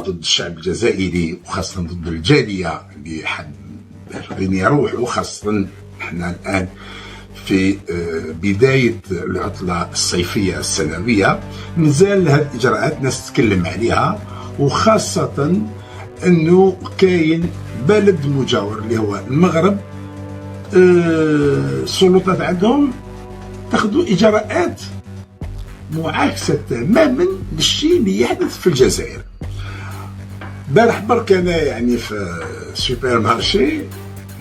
ضد الشعب الجزائري وخاصة ضد الجالية اللي غادي يروحوا، خاصة نحن الآن في بداية العطلة الصيفية السنوية. مازال هذه الإجراءات ناس تتكلم عليها، وخاصة أنه كاين بلد مجاور اللي هو المغرب، السلطات عندهم تاخذوا إجراءات معاكسة تماما للشيء اللي يحدث في الجزائر. بارح برك أنا يعني في سوبر مارشي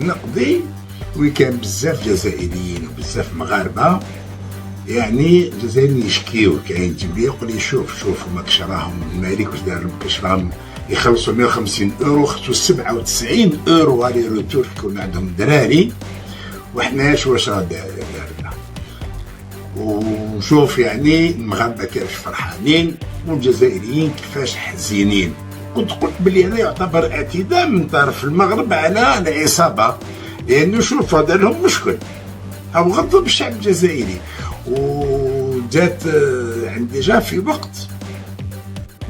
نقضي وكان بزاف جزائريين وبزاف مغاربه، يعني الجزائريين يشكيو، كاين يجيب لي يقول لي شوف ماكش راهم المالك واش دار لهم، كاش راهم يخلصوا 150 اورو، خصو 97 اورو علي روتور يكون عندهم دراري، وحنا واش راه دارنا. وشوف يعني المغاربه كيفاش فرحانين والجزائريين كيفاش حزينين. كنت قلت بلي هذا يعتبر اعتداء من طرف المغرب على العصابه، لانه شوف هذا لهم مشكل او غضب الشعب الجزائري. وجات عندي جا في وقت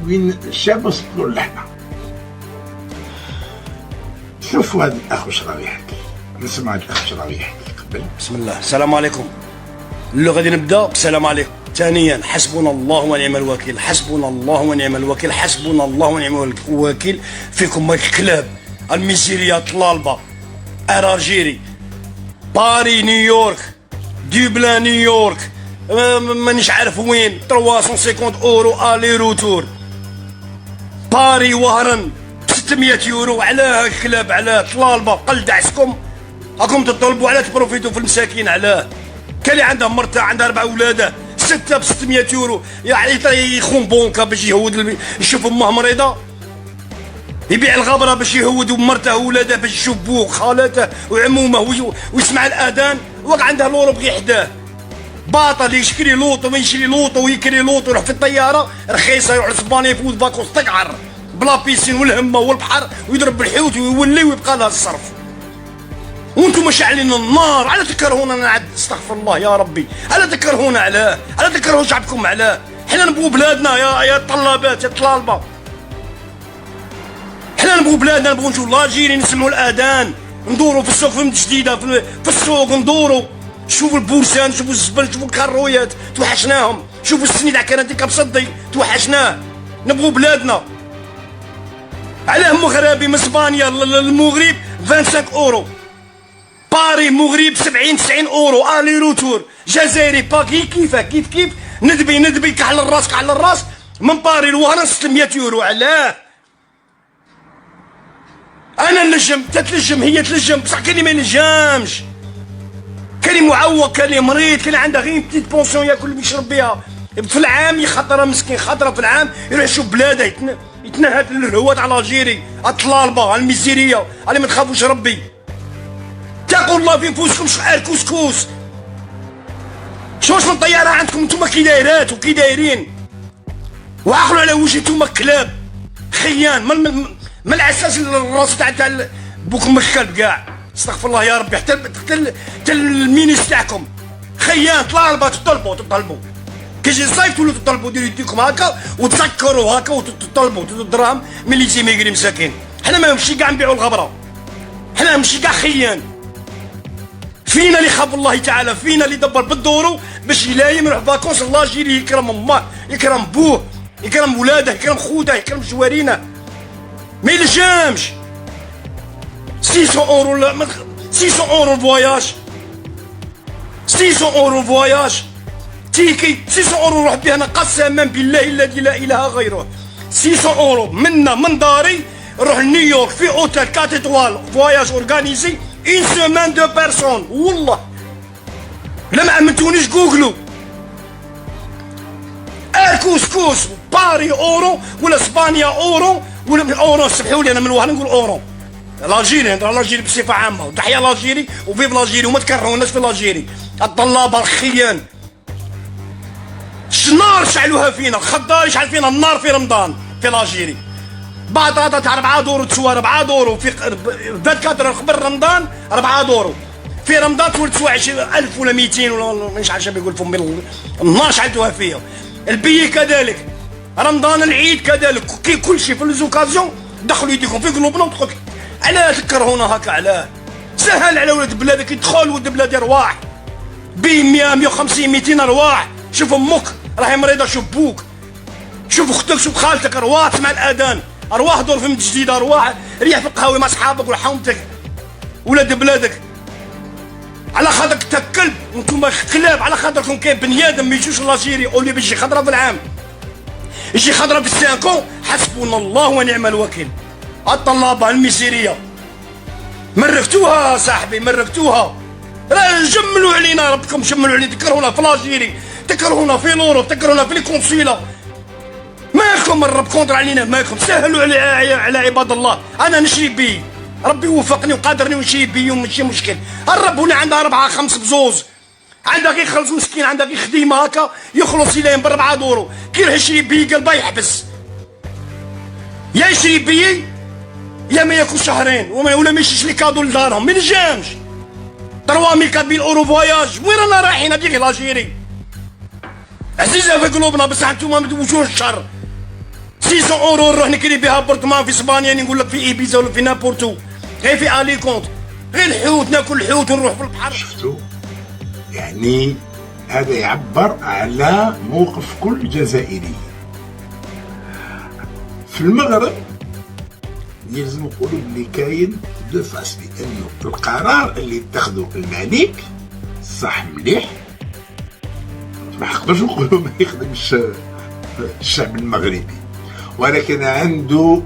وين الشعب وصلوا اللحظه. شوفوا هذا الاخ واش راه يحكي، نسمع هذا الاخ واش راه يحكي قبل. بسم الله. السلام عليكم. اللي غادي نبدا بالسلام عليكم. ثانيا حسبنا الله ونعم الوكيل، حسبنا الله ونعم الوكيل، حسبنا الله ونعم الوكيل فيكم الكلاب الميزيريا طلالبه اراجيري باري نيويورك دوبلان نيويورك مانيش عارف وين 350 اورو الي روتور باري وهران 600 يورو. علاه الكلاب؟ علاه طلالبه قلد عسكم راكم تطلبوا علاه تبروفيتوا في المساكين؟ علاه؟ كان اللي عنده مرته عندها 4 اولاده 6 ب 600 يورو يعني يخون بونكا باش يهود يشوف امه مريضه، يبيع الغبره باش يهود مرته وولاده باش يشوف بوه خالاته وعمومه ويسمع الاذان، وقع عنده لورو بغي يحداه. باطل يشكري لوطو ويشري لوطو ويكري لوطو يروح في الطياره رخيصه يروح لاسبانيا يفوت فاكونس تقعر بلا بيسين والهمه والبحر ويضرب الحوت ويولي ويبقى لها الصرف. وانتم مشعلين النار، على تكرهونا نعد؟ استغفر الله يا ربي، على تكرهونا؟ علاه؟ على تكرهوا شعبكم؟ علاه؟ حنا نبغوا بلادنا يا طلابات يا طلالبه، حنا نبغوا بلادنا، نبغوا نشوفوا لاجيري نسمعوا الاذان، ندوروا في السوق فهمت جديده في السوق، ندوروا نشوفوا البورسان، نشوفوا الزبل، نشوفوا الكرويات، توحشناهم، شوفوا السنيد عكراتي كبصدي توحشناه، نبغوا بلادنا. علاه مغربي من اسبانيا للمغرب 25 اورو، باري مغرب 70 90 اورو الي روتور، جزائري باكي كيف ندبي كحل الراس من باري لوهران 600 يورو. علاه؟ انا نلجم تتلجم هي تلجم بصح كاين اللي ما ينجمش، كاين اللي معوق، كاين اللي مريض، كاين اللي عنده غير بتيت بونسيون ياكل ويشرب بها في العام، يخطر مسكين خطره في العام يروح يشوف بلاده يتنهد للهوات على الجيري الطلالبه الميزيريه اللي ما تخافوش ربي. اتقوا الله في نفوسكم شحال كسكس، شوش من طياره عندكم نتوما كي دايرات وكي دايرين، وعقلوا على وجه نتوما كلاب خيان من الاساس الراس تاع بوكم الكلب كاع. استغفر الله يا ربي، حتى المينيس تاعكم خيان طلالبه تطلبوا كيجي الصيف تولوا تطلبوا ديروا يديكم هكا وتسكروا هكا وتطلبوا الدراهم من اللي يجي ميقري مساكين. حنا ما نمشي كاع نبيعوا الغبره، حنا نمشي كاع خيان. فينا اللي خاف الله تعالى، فينا اللي دبر بالدورو باش يلايم يروح فاكونس، الله يجيري يكرم امه يكرم بوه يكرم ولاده يكرم خوته يكرم جوارينه، ما يلجمش. 600 اورو 600 اورو الفواياج، 600 اورو الفواياج تيكي 600 اورو نروح بها انا قسما بالله الذي لا اله غيره. 600 اورو منا من داري نروح لنيويورك في اوتيل 4 ايطوال فواياج اورغانيزي اون سيمان دو بيرسون، والله لا ما امنتونيش جوجلو. الكسكس باري اورو ولا اسبانيا اورو ولا اورو، سمحوا لي انا من وهنا نقول اورو. لاجيري نهضر لاجيري بصفه عامه، وتحيه لاجيري وفيف لاجيري وما تكرهوناش في لاجيري الطلابه الخيان. النار شعلوها فينا، الخضار يشعل فينا النار في رمضان في لاجيري. بطاطا تاع 4 دورو تسوى 4 دورو في 24 قبل رمضان 4 دورو، في رمضان تولد تسوى 1000 ولا 200 ولا مش عارف شنو يقول فم النار شعلتوها فيها. البي كذلك رمضان العيد كذلك، كي كل شيء في ليزوكازيون دخلوا يديكم في قلوبنا وتقول علاه تكرهونا هكا؟ علاه؟ سهل على ولاد بلادك، يدخل ولد بلادي ارواح ب 100 150 200 ارواح. شوف امك راهي مريضه، شوف بوك، شوف اختك، شوف خالتك، ارواح تسمع الاذان، ارواح دور في الجديد، ارواح ريح في القهاوي مع صحابك وحومتك ولاد بلادك. على خاطرك انت كلب وانتم كلاب، على خاطركم كاين بني ادم ما يجوش لالجيري اولي بيجي خضره في العام، يجي خضره في السانكون. حسبنا الله ونعم الوكيل. الطلابه الميسيريه مرقتوها صاحبي، مرقتوها. راه جملوا علينا ربكم، جملوا علينا، تكرهونا في لاجيري، تكرهونا في لورو، تكرهونا في الكونسيلا. مالكم الرب كونتر علينا؟ مالكم؟ سهلوا على عباد الله. انا نشري بي، ربي وفقني وقادرني ونشري بي وماشي مشكل. الرب هنا عندها 4 5 بزوز، عندها كي يخلص مسكين، عندها كي خديمه هكا يخلص يلاين ب4 دورو، كي يروح يشري بي قلبه يحبس. يا يشري بي يا ما ياكل شهرين ولا ما يشريش لي كادو لدارهم، ما نجمش. 3000 4000 اورو فواياج، وين رانا رايحين؟ هذيك لاجيري عزيزه في قلوبنا، بصح انتوما وجوه الشر. 600 اورو نروح نكري بها برطمان في اسبانيا، نقول لك في ايبيزا ولا في نابورتو، غير في اليكونت، غير الحوت، ناكل الحوت ونروح في البحر. شفتوا؟ يعني هذا يعبر على موقف كل جزائري. في المغرب يلزم نقولوا بلي كاين دو فاس، لانه القرار اللي اتخذه الملك صح مليح، ما نقدرش نقولوا ما يخدمش الشعب المغربي، ولكن عنده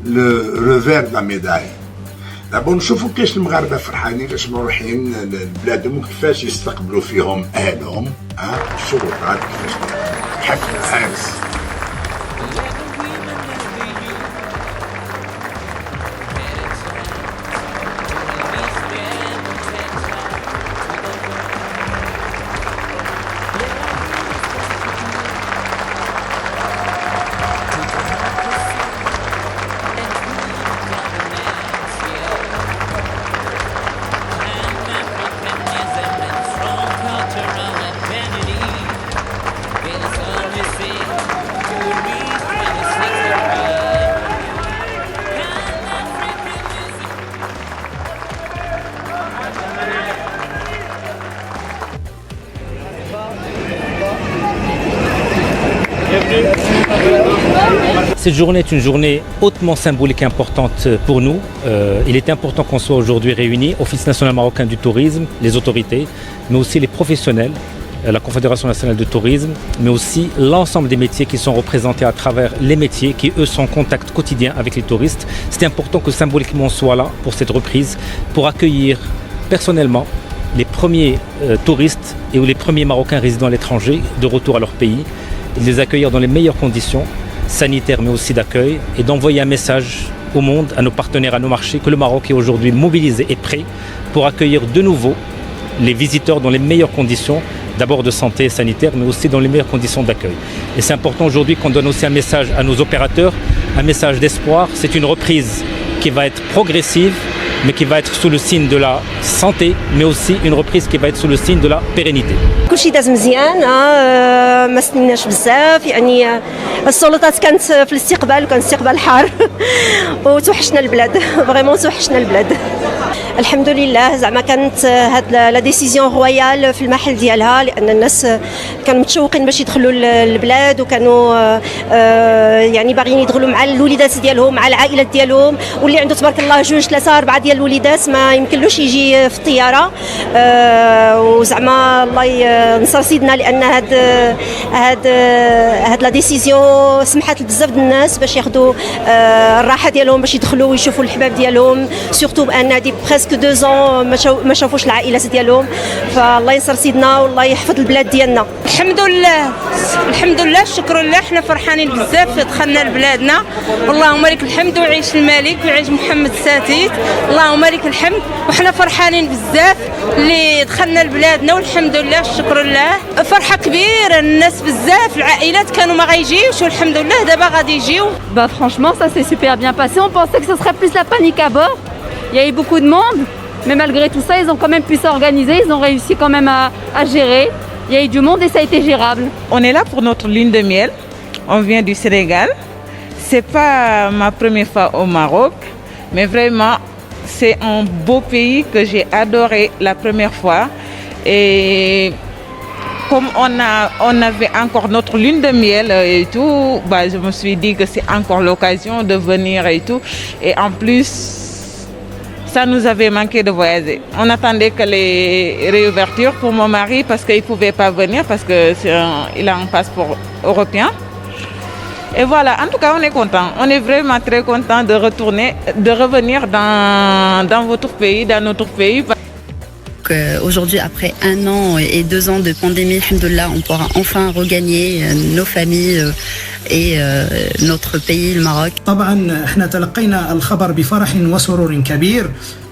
لو ريفير دو لا ميداي. دابا نشوفوا كيفاش المغاربه فرحانين باش مروحين لبلادهم وكيفاش يستقبلوا فيهم اهلهم. الشروطات كيفاش حفل العرس. Cette journée est une journée hautement symbolique et importante pour nous. Il est important qu'on soit aujourd'hui réunis, Office national marocain du tourisme, les autorités, mais aussi les professionnels, la Confédération nationale de tourisme, mais aussi l'ensemble des métiers qui sont représentés à travers les métiers qui, eux, sont en contact quotidien avec les touristes. C'est important que symboliquement on soit là pour cette reprise, pour accueillir personnellement les premiers touristes et ou les premiers Marocains résidant à l'étranger de retour à leur pays, et de les accueillir dans les meilleures conditions sanitaires mais aussi d'accueil, et d'envoyer un message au monde, à nos partenaires, à nos marchés, que le Maroc est aujourd'hui mobilisé et prêt pour accueillir de nouveau les visiteurs dans les meilleures conditions, d'abord de santé sanitaire, mais aussi dans les meilleures conditions d'accueil. Et c'est important aujourd'hui qu'on donne aussi un message à nos opérateurs, un message d'espoir. C'est une reprise qui va être progressive, mais qui va être sous le signe de la santé, mais aussi une reprise qui va être sous le signe de la pérennité. كلشي داز مزيان، ما سنيناش بزاف، يعني السلطات كانت في الاستقبال وكان استقبال حار وتوحشنا البلاد، فريمون توحشنا البلاد. الحمد لله زعما كانت هاد لا ديسيزيون رويال في المحل ديالها، لان الناس كانوا متشوقين باش يدخلوا للبلاد، وكانوا يعني باغيين يدخلوا مع الوليدات ديالهم، مع العائلات ديالهم، واللي عنده تبارك الله 2 3 4 ديال الوليدات ما يمكنلوش يجي في الطياره. وزعما الله نصر سيدنا، لان هاد لا ديسيزيون سمحت لبزاف د الناس باش ياخذوا الراحه ديالهم، باش يدخلوا ويشوفوا الحباب ديالهم، سورتو بان هادي بريسك 2 ans ما شافوش العائلات ديالهم. فالله ينصر سيدنا والله يحفظ البلاد ديالنا. الحمد لله الحمد لله الشكر لله، حنا فرحانين بزاف دخلنا لبلادنا، اللهم لك الحمد ويعيش الملك ويعيش محمد الساتيت، اللهم لك الحمد. وحنا فرحانين بزاف اللي دخلنا لبلادنا، والحمد لله الشكر لله، فرحه كبيره. الناس بزاف العائلات كانوا ما غايجيوش، والحمد لله دابا غادي يجيو. Bah franchement ça s'est super bien passé, on pensait que ce serait plus la panique à bord. Il y a eu beaucoup de monde, mais malgré tout ça, ils ont quand même pu s'organiser, ils ont réussi quand même à gérer. Il y a eu du monde et ça a été gérable. On est là pour notre lune de miel. On vient du Sénégal. C'est pas ma première fois au Maroc, mais vraiment, c'est un beau pays que j'ai adoré la première fois. Et comme on avait encore notre lune de miel et tout, bah, je me suis dit que c'est encore l'occasion de venir et tout. Et en plus, ça nous avait manqué de voyager. On attendait que les réouvertures pour mon mari parce qu'il ne pouvait pas venir parce qu'il a un passeport européen. Et voilà, en tout cas, on est content. On est vraiment très content de revenir dans votre pays, dans notre pays. Aujourd'hui, après 1 an et 2 ans de pandémie, alhamdoulilah, on pourra enfin regagner nos familles et notre pays, le Maroc. طبعا احنا تلقينا الخبر بفرح وسرور كبير.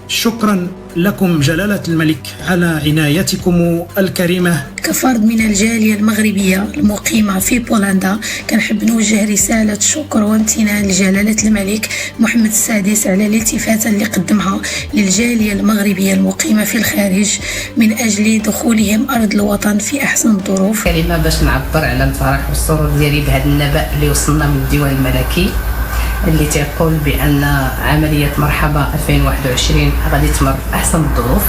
شكرا لكم جلالة الملك على عنايتكم الكريمة. كفرد من الجالية المغربية المقيمة في بولندا كنحب نوجه رسالة شكر وامتنان لجلالة الملك محمد السادس على الالتفاتة اللي قدمها للجالية المغربية المقيمة في الخارج من أجل دخولهم أرض الوطن في أحسن الظروف. كلمة باش نعبر على الفرح والسرور ديالي بهذا النبأ اللي وصلنا من الديوان الملكي اللي تيقول بأن عملية مرحبا 2021 غادي تمر بأحسن الظروف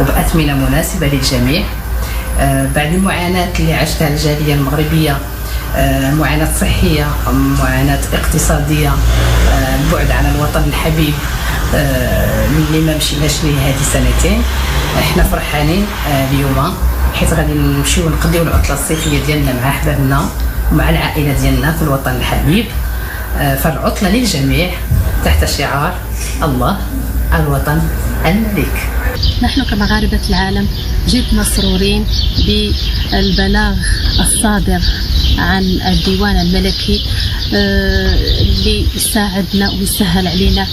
وبأثمنة مناسبة للجميع. بعد المعاناة اللي عاشتها الجالية المغربية، معاناة صحية، معاناة اقتصادية، البعد عن الوطن الحبيب اللي ما مشيناش ليه هذه 2 سنين، احنا فرحانين اليوم حيت غادي نمشيو نقضيو العطلة الصيفية ديالنا مع أحبابنا ومع العائلة ديالنا في الوطن الحبيب. فالعطلة للجميع تحت شعار الله الوطن الملك. نحن كمغاربة العالم جد مسرورين بالبلاغ الصادر عن الديوان الملكي اللي يساعدنا ويسهل علينا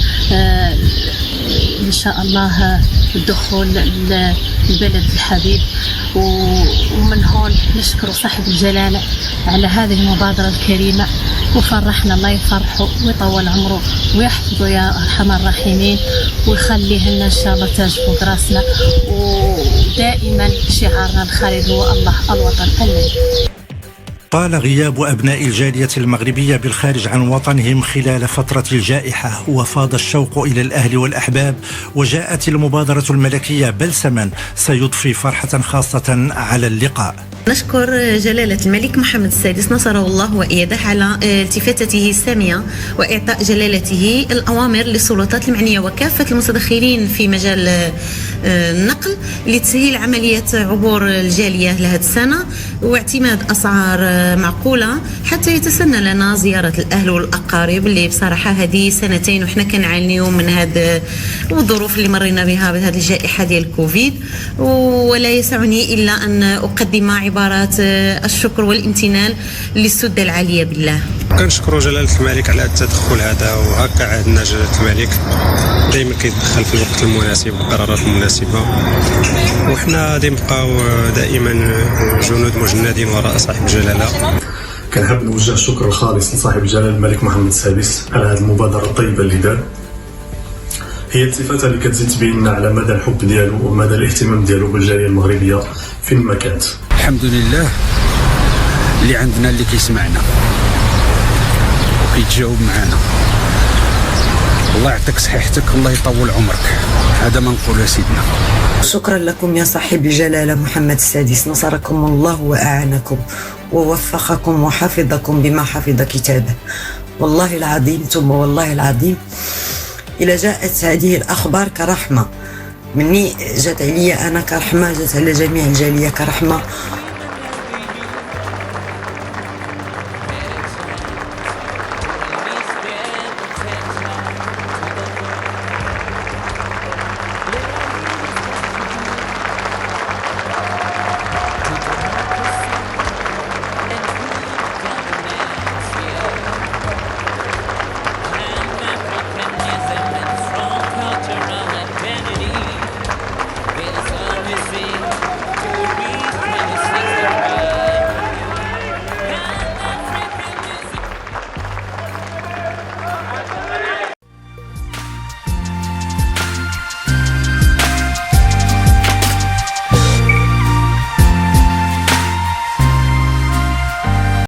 إن شاء الله الدخول للبلد الحبيب. ومن هون نشكر صاحب الجلالة على هذه المبادرة الكريمة وفرحنا. الله يفرحه ويطول عمره ويحفظه يا أرحم الراحمين ويخليه لنا إن شاء الله تاج فوق راسنا. ودائما شعارنا الخالد هو الله الوطن الملك. طال غياب أبناء الجالية المغربية بالخارج عن وطنهم خلال فترة الجائحة وفاض الشوق إلى الأهل والأحباب، وجاءت المبادرة الملكية بلسما سيضفي فرحة خاصة على اللقاء. نشكر جلالة الملك محمد السادس نصره الله وإياده على التفاتته السامية وإعطاء جلالته الأوامر للسلطات المعنية وكافة المتدخلين في مجال النقل لتسهيل عملية عبور الجالية لهذه السنة واعتماد أسعار معقولة حتى يتسنى لنا زيارة الأهل والأقارب اللي بصراحة هذه 2 سنين وإحنا كنعانيو من هذه الظروف اللي مرينا بها بهذه الجائحة ديال الكوفيد. ولا يسعني إلا أن أقدم عبارات الشكر والامتنان للسدة العالية بالله. كنشكروا جلالة الملك على التدخل هذا، وهكا عندنا جلالة الملك دائما كيتدخل في الوقت المناسب والقرارات المناسبة، وحنا نبقاو دائما جنود مجندين وراء صاحب الجلالة. كنحب نوجه الشكر الخالص لصاحب الجلالة الملك محمد السادس على هذه المبادرة الطيبة اللي دار. هي التفاتة اللي كتزيد تبين لنا على مدى الحب ديالو ومدى الاهتمام ديالو بالجالية المغربية فين ما كانت. الحمد لله اللي عندنا اللي كيسمعنا وكيتجاوب معنا. الله يعطيك صحيحتك، الله يطول عمرك، هذا ما نقول يا سيدنا. شكرا لكم يا صاحب الجلالة محمد السادس، نصركم الله وأعانكم ووفقكم وحفظكم بما حفظ كتابه. والله العظيم ثم والله العظيم إلى جاءت هذه الأخبار كرحمة مني، جات عليا أنا كرحمة، جات على جميع الجالية كرحمة،